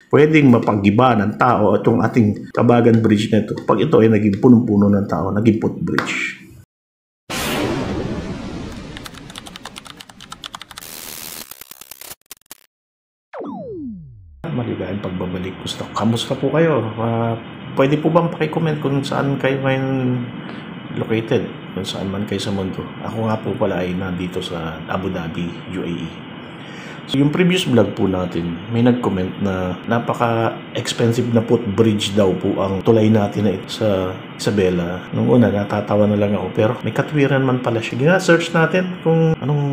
pwedeng mapaggiba ng tao itong ating Kabagan Bridge na ito pag ito ay naging punong-puno ng tao, naging footbridge. Maligayang pagbabalik. Kamusta po kayo? Pwede po bang pakicomment kung saan kayo ngayon located? Kung saan man kayo sa mundo. Ako nga po pala ay nandito sa Abu Dhabi, UAE. So yung previous vlog po natin, may nag-comment na napaka-expensive na footbridge daw po ang tulay natin na ito sa Isabela. Nung una, natatawa na lang ako, pero may katwiran man pala siya. Gina-search natin kung anong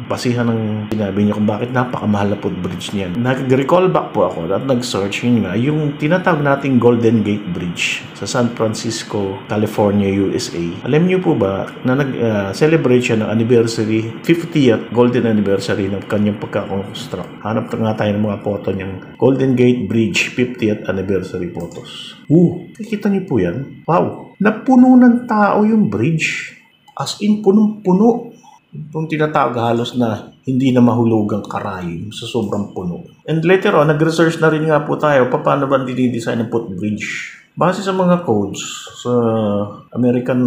basihan ng sinabi niya kung bakit napakamahal na footbridge niyan. Nag-recall back po ako at nag-search yun nga, yung tinatawag nating Golden Gate Bridge sa San Francisco, California, USA. Alam niyo po ba na nag-celebrate siya ng anniversary, 50th Golden Anniversary ng kanyang pagkakonstruct. Hanap na nga tayo ng mga photo niyang Golden Gate Bridge 50th Anniversary photos. Nakikita niyo po yan? Wow! Napuno ng tao yung bridge. As in, punong-puno. Itong tinatawag halos na hindi na mahulugang karayom sa sobrang puno. And later on, nag-research na rin nga po tayo paano ba dinidesign ng footbridge. Base sa mga codes sa American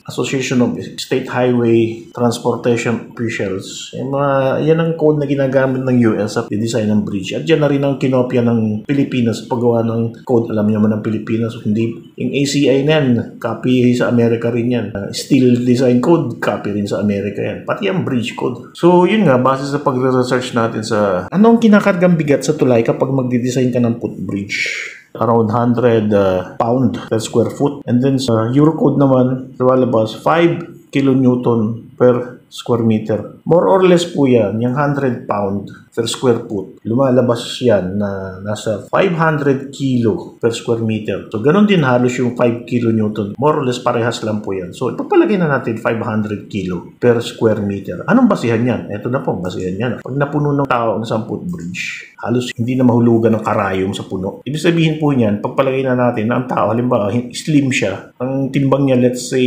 Association of State Highway Transportation Officials, yan ang code na ginagamit ng US sa design ng bridge. At yan na rin ang kinopya ng Pilipinas paggawa ng code. Alam niyo naman ng Pilipinas, hindi yung ACI na yan, copy sa Amerika rin yan. Steel design code, copy rin sa Amerika yan. Pati yung bridge code. So yun nga, base sa pag-research natin sa anong kinakargang bigat sa tulay kapag magdidesign ka ng footbridge. Around 100 pound per square foot. And then sa Eurocode naman, lumalabas 5 kilonewton per square meter. More or less po yan, yung 100 pound per square foot. Lumalabas yan na nasa 500 kilo per square meter. So, ganun din halos yung 5 kilonewton. More or less parehas lang po yan. So, ipapalagay na natin 500 kilo per square meter. Anong basihan yan? Ito na po, basihan yan. Pag napuno ng tao ng isang footbridge, halos hindi na mahulugan ng karayom sa puno. Ibig sabihin po niyan, pagpalagay na natin na ang tao, halimbawa, slim siya. Ang timbang niya, let's say,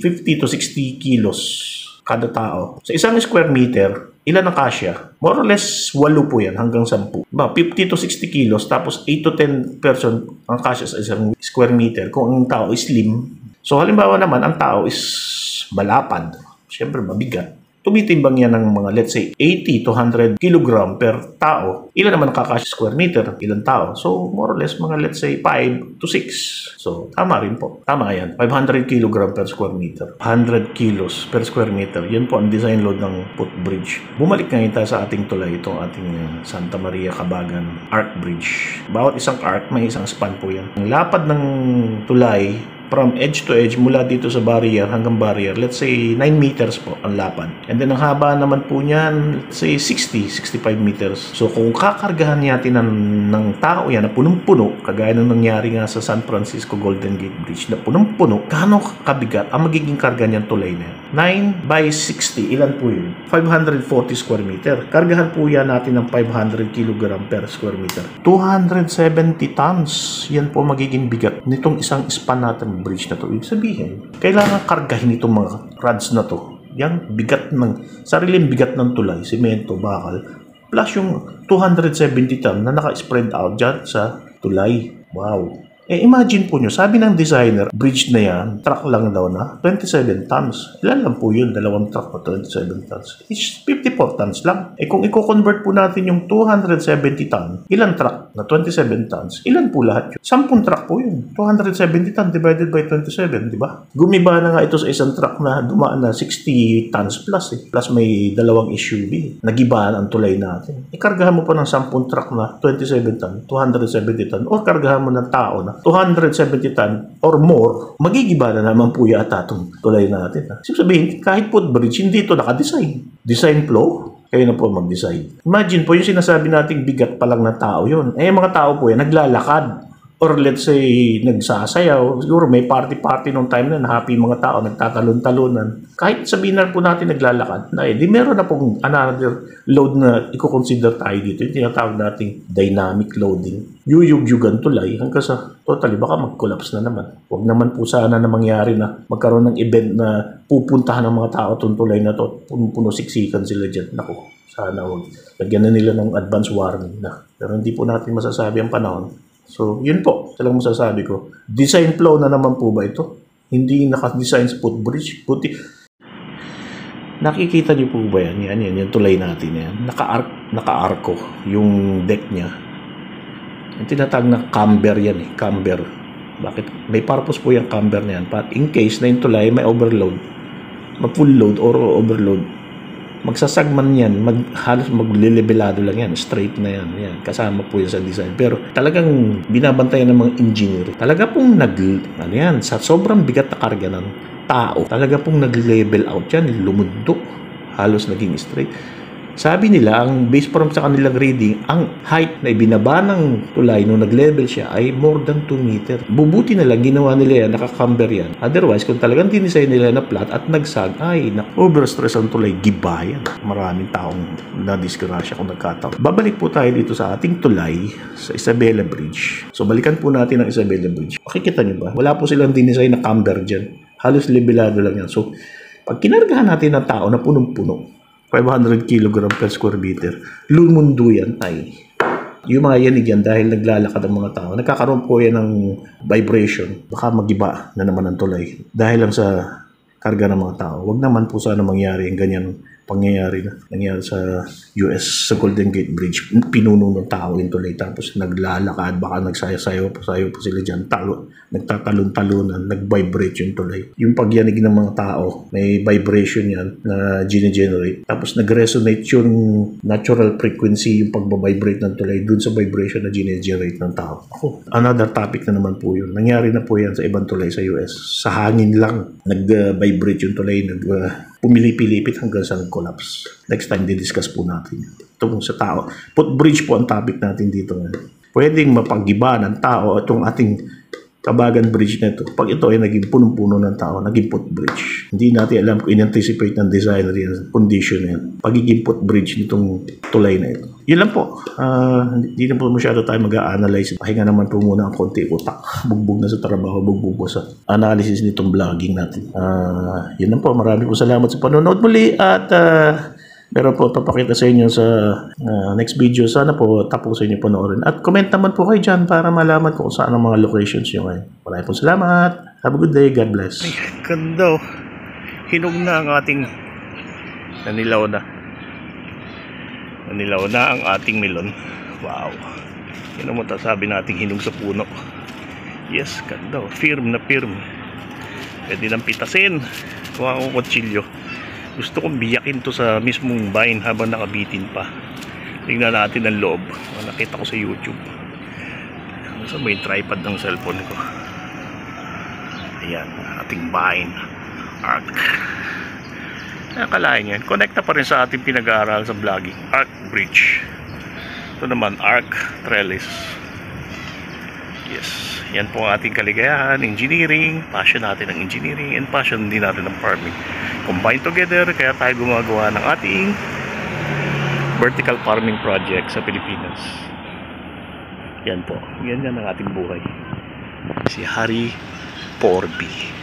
50 to 60 kilos kada tao. Sa isang square meter, ilan ang kasya? More or less, 8 po yan hanggang 10. 50 to 60 kilos, tapos 8 to 10 person ang kasya sa isang square meter kung ang tao is slim. So, halimbawa naman, ang tao is malapad. Siyempre, mabigat. Tumitimbang yan ng mga, let's say, 80 to 100 kilogram per tao. Ilan naman nakakasya square meter? Ilang tao? So, more or less, mga, let's say, 5 to 6. So, tama rin po. Tama yan. 500 kilogram per square meter. 100 kilos per square meter. Yan po ang design load ng footbridge. Bumalik nga ito sa ating tulay, itong ating Santa Maria Cabagan Arc Bridge. Bawat isang arc, may isang span po yan. Ang lapad ng tulay, from edge to edge, mula dito sa barrier hanggang barrier, let's say 9 meters po ang lapad. And then ang haba naman po niyan, let's say 65 meters. So kung kakargahan natin ng tao yan na punong-puno, kagaya ng nangyari nga sa San Francisco Golden Gate Bridge na punong-puno, gaano kabigat ang magiging karga niyan tulay na yan? 9 by 60, ilan po yun? 540 square meter. Kargahan po yan natin ng 500 kilogram per square meter. 270 tons. Yan po magiging bigat nitong isang span natin bridge na to. Ibig sabihin, kailangan kargahin itong mga rods na to. Yan, bigat ng, sariling bigat ng tulay, semento, bakal, plus yung 270 ton na naka-spread out dyan sa tulay. Wow! Imagine po nyo, sabi ng designer, bridge na yan, truck lang daw na, 27 tons. Ilan lang po yun, dalawang truck na 27 tons. It's 54 tons lang. Kung i-convert po natin yung 270 ton, ilan truck na 27 tons, ilan po lahat yun? 10 truck po yun. 270 ton divided by 27, di ba? Gumiba na nga ito sa isang truck na dumaan na 60 tons plus. Plus may dalawang SUV. Nagibaan ang tulay natin. Ikargahan mo pa ng 10 truck na 27 ton, 270 ton, o kargahan mo ng tao na 270 ton or more, magigiba na naman po yata itong tulay natin. Ibig sabihin, kahit footbridge, hindi ito nakadesign. Design flow, kayo na po mag-design. Imagine po yung sinasabi nating bigat pa lang na tao yun. Mga tao po yan, naglalakad. or let's say nagsasayaw, siguro may party nung time na happy mga tao, nagtatalon-talunan. Kahit sabihin na po natin naglalakad, na di meron na pong another load na i-consider tayo dito. Yung tinatawag nating dynamic loading. Yuyug-yugan tulay hanggang sa totally baka mag-collapse na naman. Huwag naman po sana na mangyari na magkaroon ng event na pupuntahan ng mga tao itong tulay na to, puno siksikan sila dyan. Naku, sana huwag. Lagyan na nila ng advance warning na. Pero hindi po natin masasabi ang panahon. So, yun po. Talagang masasabi ko. Design flow na naman po ba ito? Hindi naka-design sa footbridge. Puti. Nakikita niyo po ba yan? Yan. Yung tulay natin yan. Naka-arco yung deck niya. Yung tinatawag na camber yan eh. Camber. Bakit? May purpose po yung camber na yan. But in case na yung tulay may overload, ma-full load or overload, magsasagman yan, halos maglilebelado lang yan, straight na yan, kasama po yan sa design. Pero talagang binabantayan ng mga engineer. Talaga pong sa sobrang bigat na karga ng tao, talaga pong nag-level out yan, lumundo, halos naging straight. Sabi nila, ang based from sa kanilang reading, ang height na ibinaba ng tulay nung nag-level siya ay more than 2 meter. Bubuti na lang, ginawa nila yan, naka-camber yan. Otherwise, kung talagang dinesign nila na flat at nagsag, ay, overstress ang tulay, gibayan. Maraming taong na-disgrasya kung nagkataon. Babalik po tayo dito sa ating tulay sa Isabela Bridge. So, balikan po natin ang Isabela Bridge. Makikita nyo ba? Wala po silang dinesign na camber dyan. Halos levelado lang yan. So, pag kinargahan natin ng tao na punong-puno, 500 kg per square meter. Lumundo yan ay. Yung mga yanig yan dahil naglalakad ang mga tao. Nagkakaroon po yan ng vibration. Baka magiba na naman ang tulay. Dahil lang sa karga ng mga tao. Huwag naman po sana mangyari ang ganyan pangyayari na nangyari sa US, sa Golden Gate Bridge. Pinuno ng tao yung tulay. Tapos naglalakad. Baka nagsayaw pa sila dyan. Nagtatalon-talunan. Nag-vibrate yung tulay. Yung pagyanig ng mga tao, may vibration yan na gine-generate. Tapos nag-resonate yung natural frequency, yung pagbabibrate ng tulay dun sa vibration na gine-generate ng tao. Another topic na naman po yun. Nangyari na po yan sa ibang tulay sa US. Sa hangin lang, nag-vibrate yung tulay, pumilipilipit hanggang sa collapse. Next time, di-discuss po natin. Ito sa tao. Footbridge po ang topic natin dito. Pwedeng mapag-iba ng tao itong ating Kabagan Bridge na ito. Pag ito ay naging punong-puno ng tao, naging footbridge. Hindi natin alam kung in-anticipate ng designer yan, condition yan. Pagiging footbridge nitong tulay na ito. Yun lang po. Hindi na po masyado tayo mag-a-analyze. Pahinga naman po muna ang konti utak. Bugbog na sa trabaho, bugbog po sa analysis nitong vlogging natin. Yun lang po. Marami po salamat sa panonood muli at meron po papakita sa inyo sa next video. Sana po tapusin niyo panoorin. At comment naman po kayo dyan para malaman kung saan ang mga locations nyo ngayon. Maraming po salamat. Have a good day. God bless. Ay, ganda. Hinog na ang ating nanilaw na ang ating melon. Wow. Yun ang sabi nating hinog sa puno. Yes, ganda. Firm na firm. Pwede nang pitasin. Kuha akong kutsilyo. Gusto kong biyakin to sa mismong vine habang nakabitin pa. Tingnan natin ang loob. Nakita ko sa YouTube. So, may tripod ng cellphone ko. Ayan, ating vine. Arc. Nakalain yan. Connecta pa rin sa ating pinag-aaral sa vlogging. Arc Bridge. Ito naman, Arc Trellis. Yes. Yan po ang ating kaligayahan, engineering, passion natin ng engineering, and passion din natin ng farming. Combine together, kaya tayo gumagawa ng ating vertical farming project sa Pilipinas. Yan po. Yan ang ating buhay. Si Harry Porby.